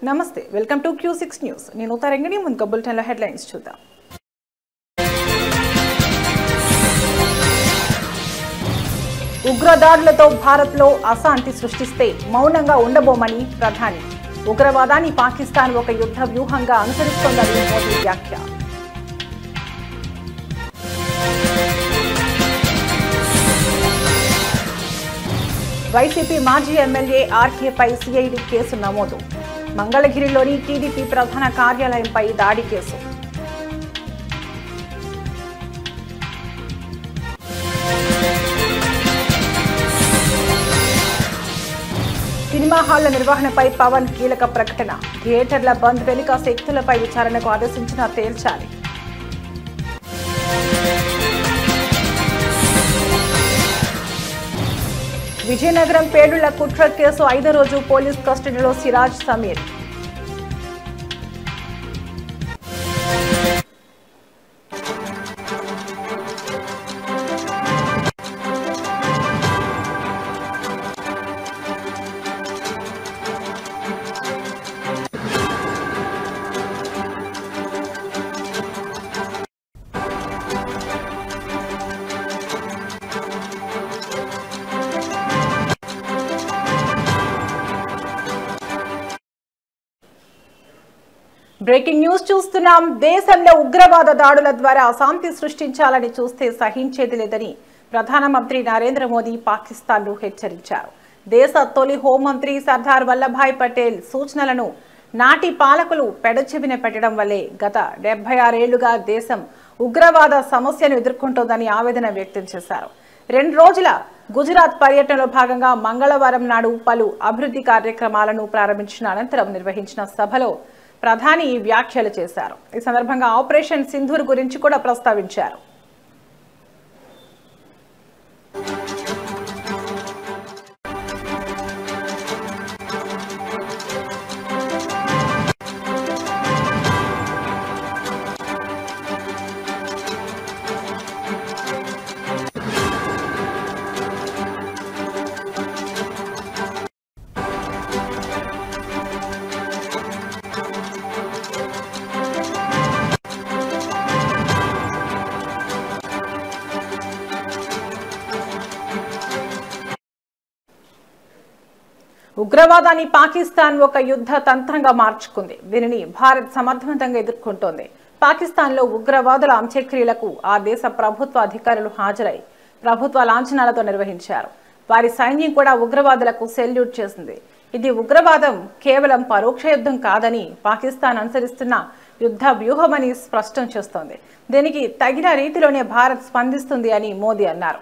నమస్తే welcome to Q6 news నేను తరంగిణి ముందుగా బులెటిన్ల హెడ్లైన్స్ చూద్దాం ఉగ్రదాడులతో భారత్లో అశాంతి సృష్టిస్తే మౌనంగా ఉండబోమని ప్రధాని ఉగ్రవాదాన్ని పాకిస్తాన్ ఒక యుద్ధ వ్యూహంగా అనుసరిస్తోందని మోదీ వ్యాఖ్య వైసీపీ మాజీ ఎమ్మెల్యే ఆర్కేపై సిఐడి కేసు నమోదు మంగళగిరిలోని టీడీపీ ప్రధాన కార్యాలయంపై దాడి కేసు సినిమా హాళ్ల నిర్వహణపై పవన్ కీలక ప్రకటన థియేటర్ల బంద్ వెనుక శక్తులపై విచారణకు ఆదేశించిన తేల్చాలి విజయనగరం పేలుళ్ల కుట్ర కేసు 5వ రోజు పోలీస్ కస్టడీలో సిరాజ్ సమీర్ బ్రేకింగ్ న్యూస్ చూస్తున్నాం. దేశంలో ఉగ్రవాద దాడుల ద్వారా అశాంతి సృష్టించాలని చూస్తే సహించేది లేదని ప్రధానమంత్రి నరేంద్ర మోదీ పాకిస్తాన్ను హెచ్చరించారు. దేశ తొలి హోంమంత్రి సర్దార్ వల్లభాయ్ పటేల్ సూచనలను నాటి పాలకులు పెడచెవిన పెట్టడం వల్లే గత 76 ఏళ్లుగా దేశం ఉగ్రవాద సమస్యను ఎదుర్కొంటోందని ఆవేదన వ్యక్తం చేశారు. 2 రోజుల గుజరాత్ పర్యటనలో భాగంగా మంగళవారం నాడు పలు అభివృద్ధి కార్యక్రమాలను ప్రారంభించిన అనంతరం నిర్వహించిన సభలో ప్రధాని ఈ వ్యాఖ్యలు చేశారు. ఈ సందర్భంగా ఆపరేషన్ సింధూర్ గురించి కూడా ప్రస్తావించారు. ఉగ్రవాదాన్ని పాకిస్తాన్ ఒక యుద్ధ తంత్రంగా మార్చుకుంది. దీనిని భారత్ సమర్థవంతంగా ఎదుర్కొంటోంది. పాకిస్తాన్లో ఉగ్రవాదుల అంత్యక్రియలకు ఆ దేశ ప్రభుత్వ అధికారులు హాజరై ప్రభుత్వ లాంఛనాలతో నిర్వహించారు. వారి సైన్యం కూడా ఉగ్రవాదులకు సెల్యూట్ చేసింది. ఇది ఉగ్రవాదం కేవలం పరోక్ష యుద్ధం కాదని పాకిస్తాన్ అనుసరిస్తున్న యుద్ధ వ్యూహమని స్పష్టం చేస్తోంది. దీనికి తగిన రీతిలోనే భారత్ స్పందిస్తుంది అని మోదీ అన్నారు.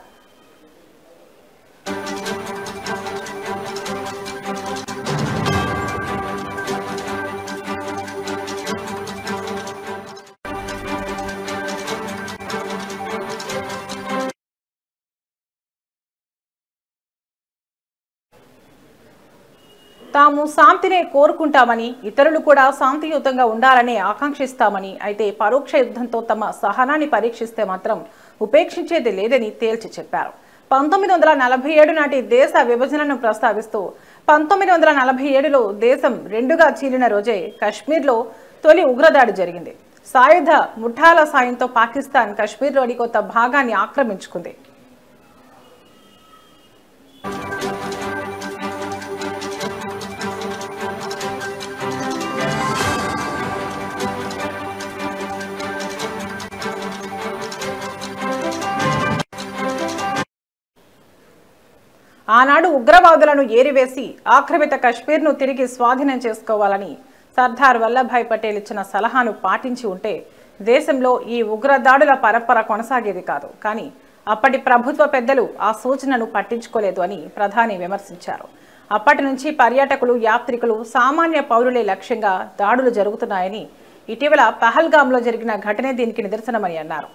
తాము శాంతినే కోరుకుంటామని, ఇతరులు కూడా శాంతియుతంగా ఉండాలనే ఆకాంక్షిస్తామని, అయితే పరోక్ష యుద్ధంతో తమ సహనాన్ని పరీక్షిస్తే మాత్రం ఉపేక్షించేది లేదని తేల్చి చెప్పారు. 1947 నాటి దేశ విభజనను ప్రస్తావిస్తూ 1947లో దేశం 2గా చీలిన రోజే కశ్మీర్లో తొలి ఉగ్రదాడి జరిగింది. సాయుధ ముఠాల సాయంతో పాకిస్తాన్ కశ్మీర్లోని కొంత భాగాన్ని ఆక్రమించుకుంది. ఆనాడు ఉగ్రవాదులను ఏరివేసి ఆక్రమిత కశ్మీర్ను తిరిగి స్వాధీనం చేసుకోవాలని సర్దార్ వల్లభాయ్ పటేల్ ఇచ్చిన సలహాను పాటించి ఉంటే దేశంలో ఈ ఉగ్రదాడుల పరంపర కొనసాగేది కాదు. కానీ అప్పటి ప్రభుత్వ పెద్దలు ఆ సూచనను పట్టించుకోలేదు అని ప్రధాని విమర్శించారు. అప్పటి నుంచి పర్యాటకులు, యాత్రికులు, సామాన్య పౌరులే లక్ష్యంగా దాడులు జరుగుతున్నాయని, ఇటీవల పహల్గామ్లో జరిగిన ఘటనే దీనికి నిదర్శనమని అన్నారు.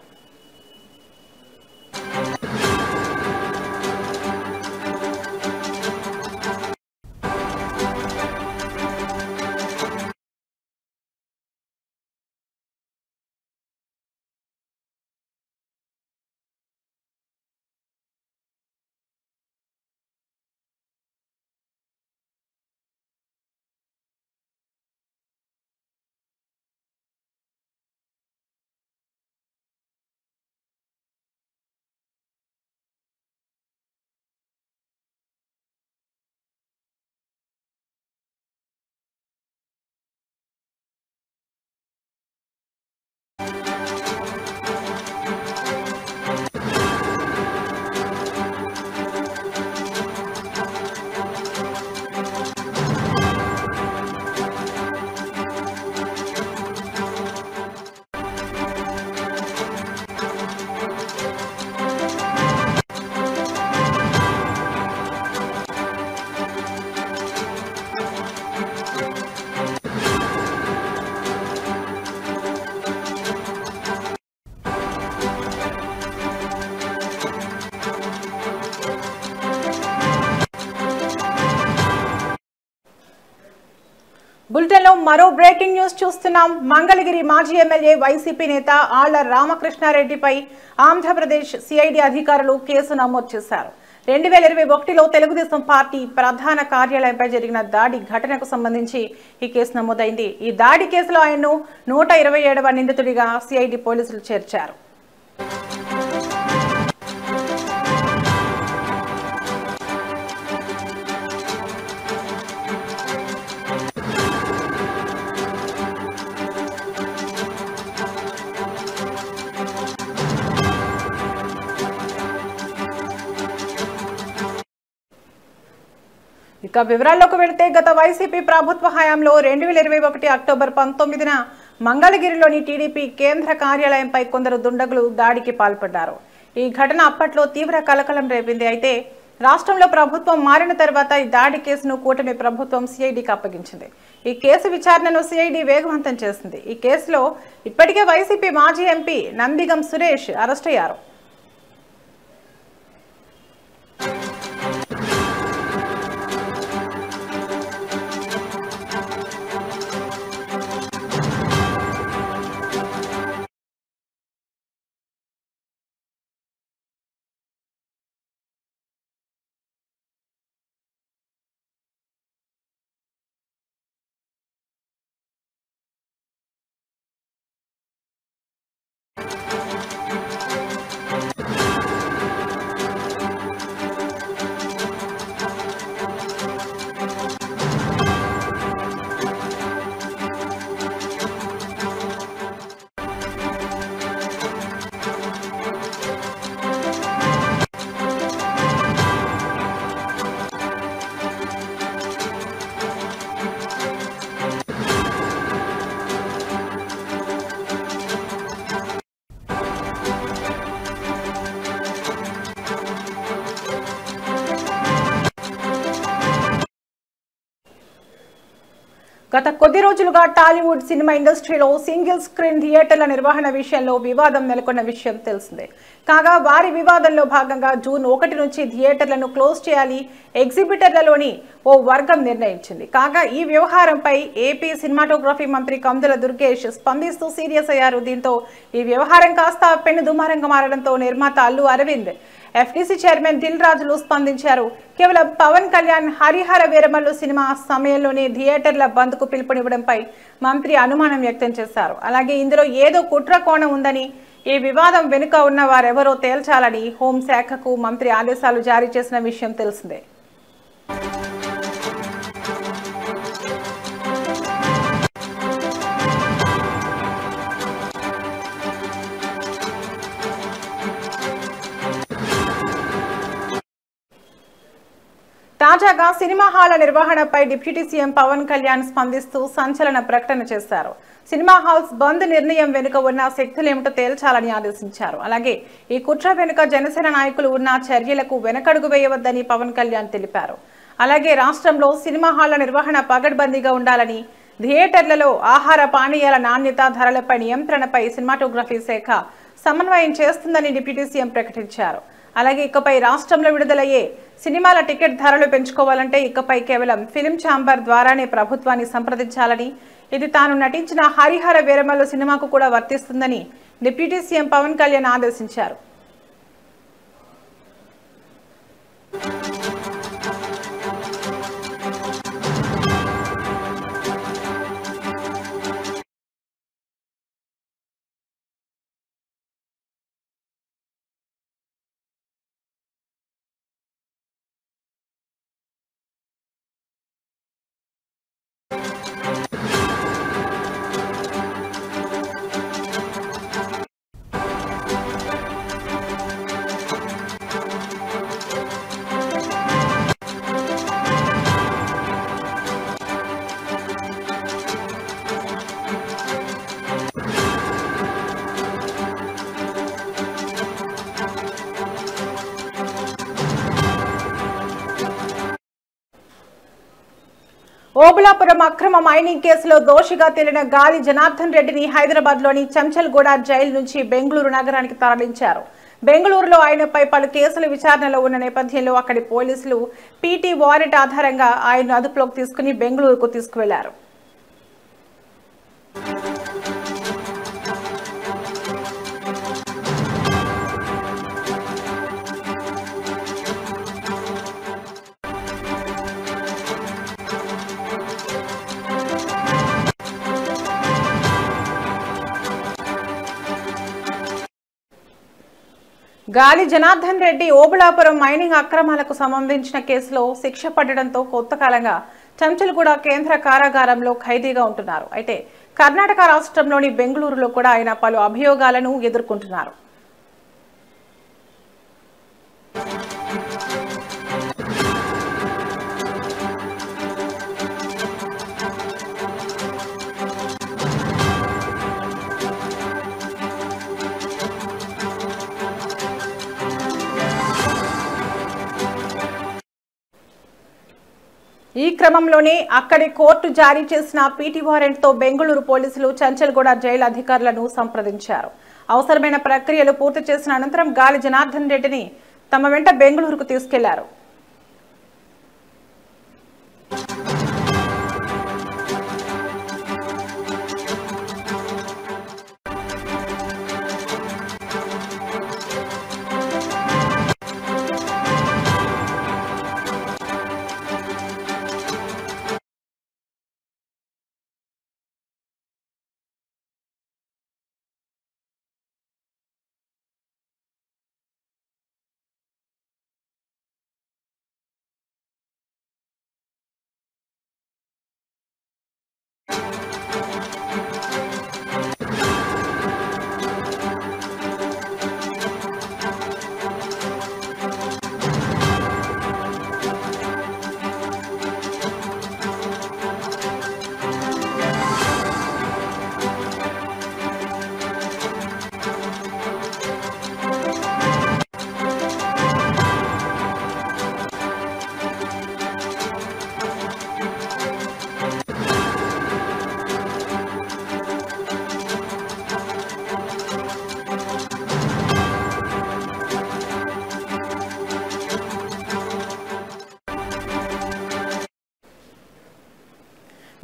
బులెటిన్లో మరో బ్రేకింగ్ న్యూస్ చూస్తున్నాం. మంగళగిరి మాజీ ఎమ్మెల్యే వైసీపీ నేత ఆళ్ల రామకృష్ణారెడ్డిపై ఆంధ్రప్రదేశ్ సిఐడి అధికారులు కేసు నమోదు చేశారు. 2021లో తెలుగుదేశం పార్టీ ప్రధాన కార్యాలయంపై జరిగిన దాడి ఘటనకు సంబంధించి ఈ కేసు నమోదైంది. ఈ దాడి కేసులో ఆయన్ను 127వ నిందితుడిగా సిఐడి పోలీసులు చేర్చారు. ఇక వివరాల్లోకి వెళితే గత వైసీపీ ప్రభుత్వ హయాంలో 2021 అక్టోబర్ 19న మంగళగిరిలోని టీడీపీ కేంద్ర కార్యాలయంపై కొందరు దుండగులు దాడికి పాల్పడ్డారు. ఈ ఘటన అప్పట్లో తీవ్ర కలకలం రేపింది. అయితే రాష్ట్రంలో ప్రభుత్వం మారిన తర్వాత ఈ దాడి కేసును కూటమి ప్రభుత్వం సిఐడికి అప్పగించింది. ఈ కేసు విచారణను సిఐడి వేగవంతం చేసింది. ఈ కేసులో ఇప్పటికే వైసీపీ మాజీ ఎంపీ నందిగం సురేష్ అరెస్ట్ అయ్యారు. గత కొద్ది రోజులుగా టాలీవుడ్ సినిమా ఇండస్ట్రీలో సింగిల్ స్క్రీన్ థియేటర్ల నిర్వహణ విషయంలో వివాదం నెలకొన్న విషయం తెలిసిందే. కాగా వారి వివాదంలో భాగంగా జూన్ 1 నుంచి థియేటర్లను క్లోజ్ చేయాలి ఎగ్జిబిటర్లలోని ఓ వర్గం నిర్ణయించింది. కాగా ఈ వ్యవహారంపై ఏపీ సినిమాటోగ్రఫీ మంత్రి కందుల దుర్గేష్ స్పందిస్తూ సీరియస్ అయ్యారు. దీంతో ఈ వ్యవహారం కాస్త పెను దుమారంగా మారడంతో నిర్మాత అల్లు అరవింద్, ఎఫ్డీసీ చైర్మన్ దిల్ రాజులు స్పందించారు. కేవలం పవన్ కళ్యాణ్ హరిహర వీరమల్లు సినిమా సమయంలోనే థియేటర్ల బంద్కు పిలుపునివ్వడంపై మంత్రి అనుమానం వ్యక్తం చేశారు. అలాగే ఇందులో ఏదో కుట్ర కోణం ఉందని, ఈ వివాదం వెనుక ఉన్న వారెవరో తేల్చాలని హోంశాఖకు మంత్రి ఆదేశాలు జారీ చేసిన విషయం తెలిసిందే. తాజాగా సినిమా హాళ్ల నిర్వహణపై డిప్యూటీ సీఎం పవన్ కళ్యాణ్ స్పందిస్తూ సంచలన ప్రకటన చేశారు. సినిమా హాల్స్ బంద్ నిర్ణయం వెనుక ఉన్న శక్తులేమిటో తేల్చాలని ఆదేశించారు. అలాగే ఈ కుట్ర వెనుక జనసేన నాయకులు ఉన్న చర్యలకు వెనకడుగు వేయవద్దని పవన్ కళ్యాణ్ తెలిపారు. అలాగే రాష్ట్రంలో సినిమా హాళ్ల నిర్వహణ పగడ్బందీగా ఉండాలని, థియేటర్లలో ఆహార పానీయాల నాణ్యత, ధరలపై నియంత్రణపై సినిమాటోగ్రఫీ శాఖ సమన్వయం చేస్తుందని డిప్యూటీ సీఎం ప్రకటించారు. అలాగే ఇకపై రాష్ట్రంలో విడుదలయ్యే సినిమాల టికెట్ ధరలు పెంచుకోవాలంటే ఇకపై కేవలం ఫిలిం ఛాంబర్ ద్వారానే ప్రభుత్వాన్ని సంప్రదించాలని, ఇది తాను నటించిన హరిహర వీరమల్లు సినిమాకు కూడా వర్తిస్తుందని డిప్యూటీ సీఎం పవన్ కళ్యాణ్ ఆదేశించారు. ఓబులాపురం అక్రమ మైనింగ్ కేసులో దోషిగా తేలిన గాలి జనార్దన్ రెడ్డిని హైదరాబాద్లోని చంచల్గూడ జైలు నుంచి బెంగళూరు నగరానికి తరలించారు. బెంగళూరులో ఆయనపై పలు కేసుల విచారణలో ఉన్న నేపథ్యంలో అక్కడి పోలీసులు పీటీ వారెంట్ ఆధారంగా ఆయన్ను అదుపులోకి తీసుకుని బెంగళూరుకు తీసుకువెళ్లారు. గాలి జనార్దన్ రెడ్డి ఓబుళాపురం మైనింగ్ అక్రమాలకు సంబంధించిన కేసులో శిక్ష పడడంతో కొంతకాలంగా చెంచల్గూడ కేంద్ర కారాగారంలో ఖైదీగా ఉంటున్నారు. అయితే కర్ణాటక రాష్ట్రంలోని బెంగళూరులో కూడా ఆయన పలు అభియోగాలను ఎదుర్కొంటున్నారు. ఈ క్రమంలోనే అక్కడి కోర్టు జారీ చేసిన పీటీ వారెంట్తో బెంగళూరు పోలీసులు చెంచల్గూడ జైలు అధికారులను సంప్రదించారు. అవసరమైన ప్రక్రియలు పూర్తి చేసిన అనంతరం గాలి జనార్దన్ రెడ్డిని తమ వెంట బెంగళూరుకు తీసుకెళ్లారు.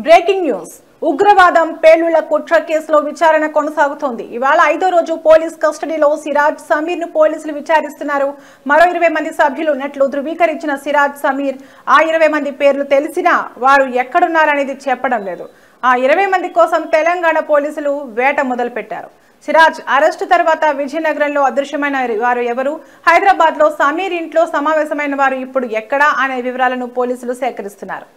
Breaking news. ఉగ్రవాదం పేలుళ్ల కుట్ర కేసులో విచారణ కొనసాగుతోంది. ఇవాళ 5వ రోజు పోలీస్ కస్టడీలో సిరాజ్ సమీర్ ను పోలీసులు విచారిస్తున్నారు. మరో 20 మంది సభ్యులు ఉన్నట్లు ధృవీకరించిన సిరాజ్ సమీర్ ఆ 20 మంది పేర్లు తెలిసినా వారు ఎక్కడున్నారనేది చెప్పడం లేదు. ఆ 20 మంది కోసం తెలంగాణ పోలీసులు వేట మొదలుపెట్టారు. సిరాజ్ అరెస్టు తర్వాత విజయనగరంలో అదృశ్యమైన వారు ఎవరు, హైదరాబాద్ లో సమీర్ ఇంట్లో సమావేశమైన వారు ఇప్పుడు ఎక్కడా అనే వివరాలను పోలీసులు సేకరిస్తున్నారు.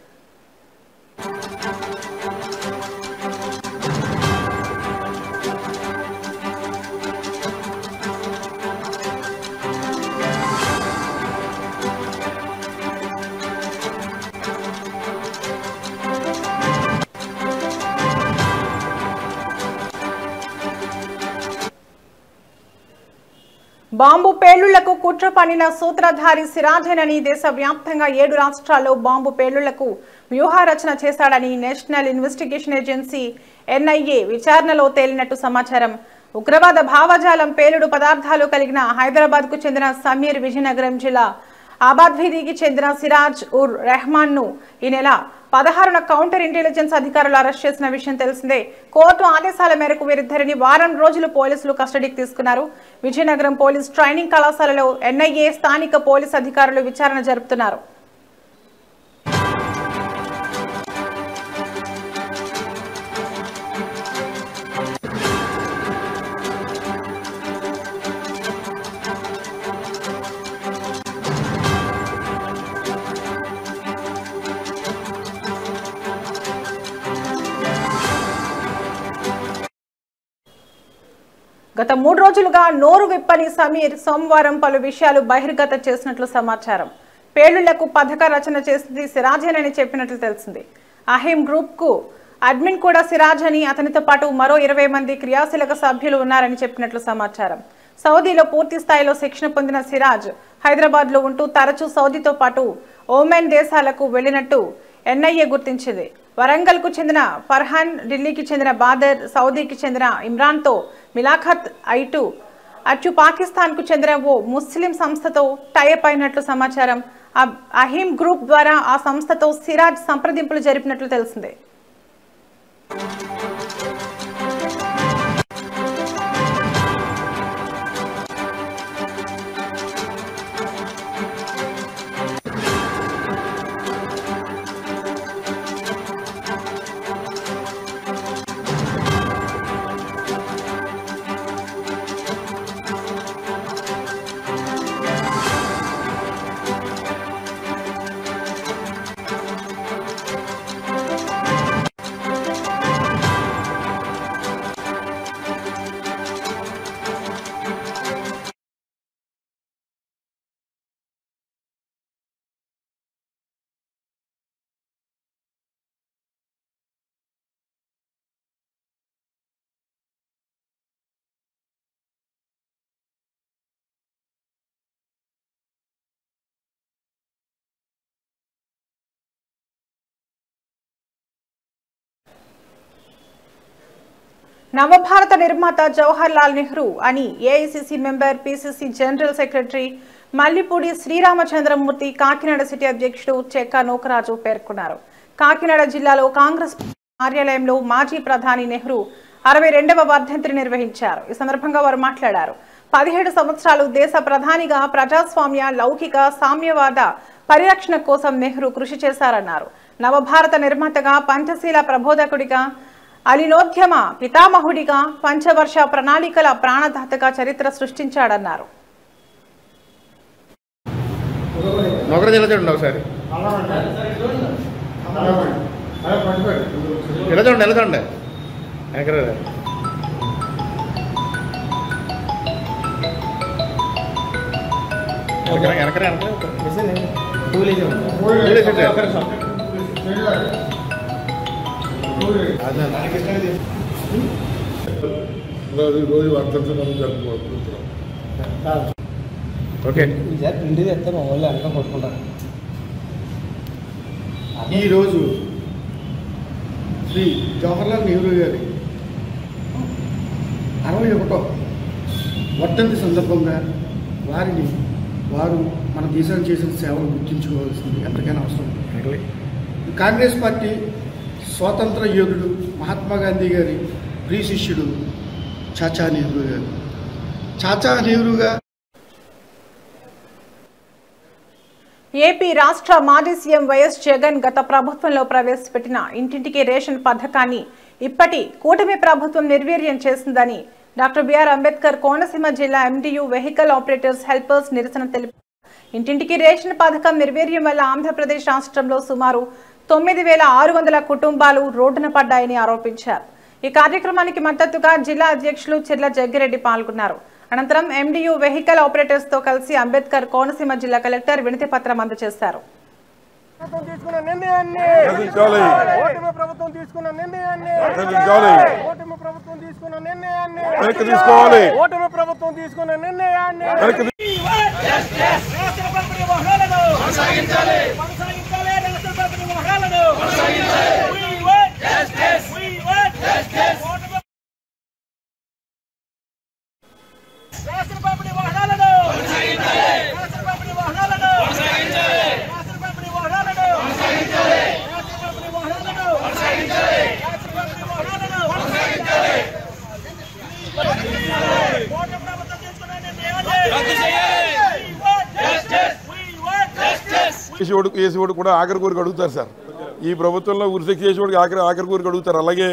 బాంబు పేలుళ్లకు కుట్ర పన్నిన సూత్రధారి సిరాజేనని దేశవ్యాప్తంగా 7 రాష్ట్రాల్లో బాంబు పేలుళ్లకు వ్యూహరచన చేశాడని నేషనల్ ఇన్వెస్టిగేషన్ ఏజెన్సీ ఎన్ఐఏ విచారణలో తేలినట్టు సమాచారం. ఉగ్రవాద భావజాలం, పేలుడు పదార్థాలు కలిగిన హైదరాబాద్ కు చెందిన సమీర్, విజయనగరం జిల్లా ఆబాద్వీదికి చెందిన సిరాజ్ ఉర్ రెహమాన్ ను ఈ నెల 16న కౌంటర్ ఇంటెలిజెన్స్ అధికారులు అరెస్ట్ చేసిన విషయం తెలిసిందే. కోర్టు ఆదేశాల మేరకు వీరిద్దరిని వారం రోజులు పోలీసులు కస్టడీకి తీసుకున్నారు. విజయనగరం పోలీస్ ట్రైనింగ్ కళాశాలలో ఎన్ఐఏ స్థానిక పోలీస్ అధికారులు విచారణ జరుపుతున్నారు. గత 3 రోజులుగా నోరు విప్పని సమీర్ సోమవారం పలు విషయాలు బహిర్గతం చేసినట్లు సమాచారం. పేలుళ్లకు పథక రచన చేసింది సిరాజేనని చెప్పినట్లు తెలిసింది. అహీం గ్రూప్ కు అడ్మిన్ కూడా సిరాజ్ అని, అతనితో పాటు మరో 20 మంది క్రియాశీలక సభ్యులు ఉన్నారని చెప్పినట్లు సమాచారం. సౌదీలో పూర్తి స్థాయిలో శిక్షణ పొందిన సిరాజ్ హైదరాబాద్ లో ఉంటూ తరచూ సౌదీతో పాటు ఓమెన్ దేశాలకు వెళ్లినట్టు ఎన్ఐఏ గుర్తించింది. వరంగల్ కు చెందిన ఫర్హాన్, ఢిల్లీకి చెందిన బాదర్, సౌదీకి చెందిన ఇమ్రాన్ తో మిలాఖత్ అటు పాకిస్తాన్ కు చెందిన ఓ ముస్లిం సంస్థతో టైఅప్ అయినట్లు సమాచారం. అహీం గ్రూప్ ద్వారా ఆ సంస్థతో సిరాజ్ సంప్రదింపులు జరిపినట్లు తెలిసిందే. నవభారత నిర్మాత జవహర్ లాల్ నెహ్రూ అని AICC member, PCC general secretary Mallipudi Sriramachandramurthy Kakinada city అధ్యక్షుడు చెక్క నూకరాజు పేర్కొన్నారు. కాకినాడ జిల్లాలో కాంగ్రెస్ కార్యాలయంలో మాజీ ప్రధాని నెహ్రూ 62వ వర్ధంతిని నిర్వహించారు. ఈ సందర్భంగా వారు మాట్లాడారు. 17 సంవత్సరాలు దేశ ప్రధానిగా ప్రజాస్వామ్య, లౌకిక, సామ్యవాద పరిరక్షణ కోసం నెహ్రూ కృషి చేశారన్నారు. నవభారత నిర్మాతగా, పంచశీల ప్రబోధకుడిగా, అలినోద్యమ పితామహుడిగా, పంచవర్ష ప్రణాళికల ప్రాణదాతగా చరిత్ర సృష్టించాడన్నారు. రోజు వర్తంతులు జరుపుకుంటున్నాం. ఈరోజు శ్రీ జవహర్లాల్ నెహ్రూ గారి 61వ వర్ధంతి సందర్భంగా వారు మన దేశానికి చేసిన సేవలు గుర్తించుకోవాల్సింది ఎంతకైనా అవసరం. కాంగ్రెస్ పార్టీ స్వాతంత్ర యోధుడు మహాత్మా గాంధీ గారి ప్రియ శిష్యుడు చాచా నెహ్రూ గారు. చాచా నెహ్రూగా ఏపీ రాష్ట్ర మాజీ సీఎం వైఎస్ జగన్ గత ప్రభుత్వంలో ప్రవేశపెట్టిన ఇంటింటికి రేషన్ పథకాన్ని ఇప్పటి కూటమి ప్రభుత్వం నిర్వీర్యం చేసిందని డాక్టర్ బిఆర్ అంబేద్కర్ కోనసీమ జిల్లా ఎండియు వెహికల్ ఆపరేటర్స్ హెల్పర్స్ నిరసన తెలిపారు. ఇంటింటికి రేషన్ పథకం నిర్వీర్యం వల్ల ఆంధ్రప్రదేశ్ రాష్ట్రంలో సుమారు 9,600 కుటుంబాలు రోడ్డున పడ్డాయని ఆరోపించారు. ఈ కార్యక్రమానికి మద్దతుగా జిల్లా అధ్యక్షులు చిర్ల జగ్గిరెడ్డి పాల్గొన్నారు. అనంతరం ఎండియు వెహికల్ ఆపరేటర్స్ తో కలిసి అంబేద్కర్ కోనసీమ జిల్లా కలెక్టర్ వినతి పత్రం అందజేశారు. చేసేవాడు కూడా ఆఖరి కోరిక అడుగుతారు సార్. ఈ ప్రభుత్వంలో ఉరిశిక్ష చేసేవాడికి ఆఖరి కోరిక అడుగుతారు. అలాగే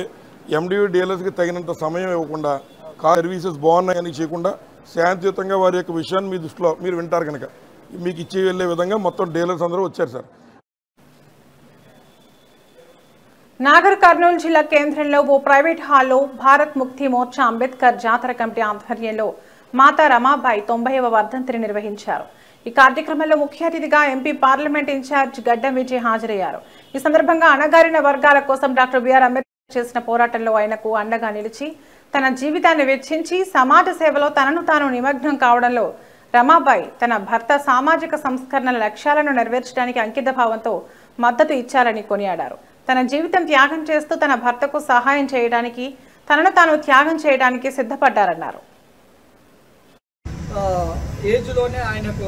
ఎండియూ డీలర్స్కి తగినంత సమయం ఇవ్వకుండా, సర్వీసెస్ బాగున్నాయని చేయకుండా శాంతియుతంగా వారి యొక్క విషయాన్ని మీ దృష్టిలో మీరు వింటారు కనుక మీకు ఇచ్చి వెళ్లే విధంగా మొత్తం డీలర్స్ అందరూ వచ్చారు సార్. నాగర్ కర్నూలు జిల్లా కేంద్రంలో ఓ ప్రైవేట్ హాల్లో భారత్ ముక్తి మోర్చా అంబేద్కర్ జాతర కమిటీ ఆధ్వర్యంలో మాతా రమాబాయి 90వ వర్ధంతిని నిర్వహించారు. ఈ కార్యక్రమంలో ముఖ్య అతిథిగా ఎంపీ పార్లమెంట్ ఇన్ఛార్జ్ గడ్డం విజయ్ హాజరయ్యారు. ఈ సందర్భంగా అణగారిన వర్గాల కోసం డాక్టర్ బిఆర్ అంబేద్కర్ చేసిన పోరాటంలో ఆయనకు అండగా నిలిచి తన జీవితాన్ని వెచ్చించి సమాజ సేవలో తనను తాను నిమగ్నం కావడంలో రమాబాయి తన భర్త సామాజిక సంస్కరణల లక్ష్యాలను నెరవేర్చడానికి అంకిత భావంతో మద్దతు ఇచ్చారని కొనియాడారు. తన జీవితం త్యాగం చేస్తూ తన భర్తకు సహాయం చేయడానికి, తనను తాను త్యాగం చేయడానికి సిద్ధపడ్డారన్నారు. ఏజ్లోనే ఆయనకు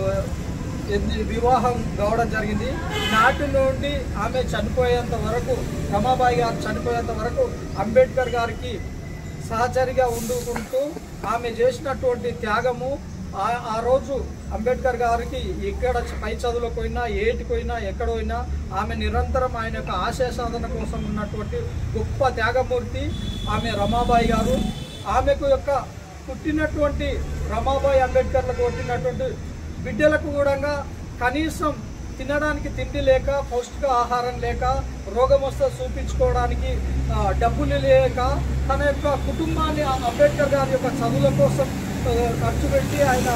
వివాహం కావడం జరిగింది. నాటి నుండి ఆమె చనిపోయేంత వరకు, రమాబాయి గారు చనిపోయేంత వరకు అంబేద్కర్ గారికి సహచరిగా ఉండుకుంటూ ఆమె చేసినటువంటి త్యాగము, ఆ రోజు అంబేద్కర్ గారికి ఎక్కడ పై చదువులకు పోయినా, ఏటికి పోయినా, ఎక్కడ పోయినా ఆమె నిరంతరం ఆయన యొక్క ఆశయ సాధన కోసం ఉన్నటువంటి గొప్ప త్యాగమూర్తి ఆమె రమాబాయి గారు. ఆమెకు యొక్క పుట్టినటువంటి రమాబాయి అంబేద్కర్లకు పుట్టినటువంటి బిడ్డలకు కూడా కనీసం తినడానికి తిండి లేక, పౌష్టిక ఆహారం లేక, రోగం వస్తే చూపించుకోవడానికి డబ్బులు లేక తన యొక్క కుటుంబాన్ని అంబేద్కర్ గారి యొక్క చదువుల కోసం ఖర్చు పెట్టి ఆయన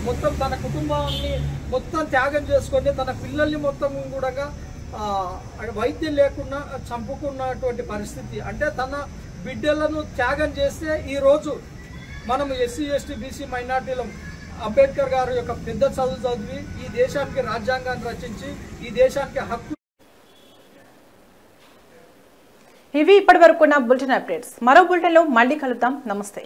మొత్తం తన కుటుంబాన్ని మొత్తం త్యాగం చేసుకొని తన పిల్లల్ని మొత్తం కూడా వైద్యం లేకుండా చంపుకున్నటువంటి పరిస్థితి. అంటే తన బిడ్డలను త్యాగం చేస్తే ఈరోజు మనం ఎస్సీ, ఎస్టీ, బీసీ మైనార్టీలు అంబేద్కర్ గారి యొక్క పెద్ద చదువు చదివి ఈ దేశానికి రాజ్యాంగాన్ని రచించి ఈ దేశానికి హక్కు. ఇవి ఇప్పటివరకున్న బులెటిన్ అప్డేట్స్. మరో బులెటిన్లో మళ్ళీ కలుద్దాం. నమస్తే.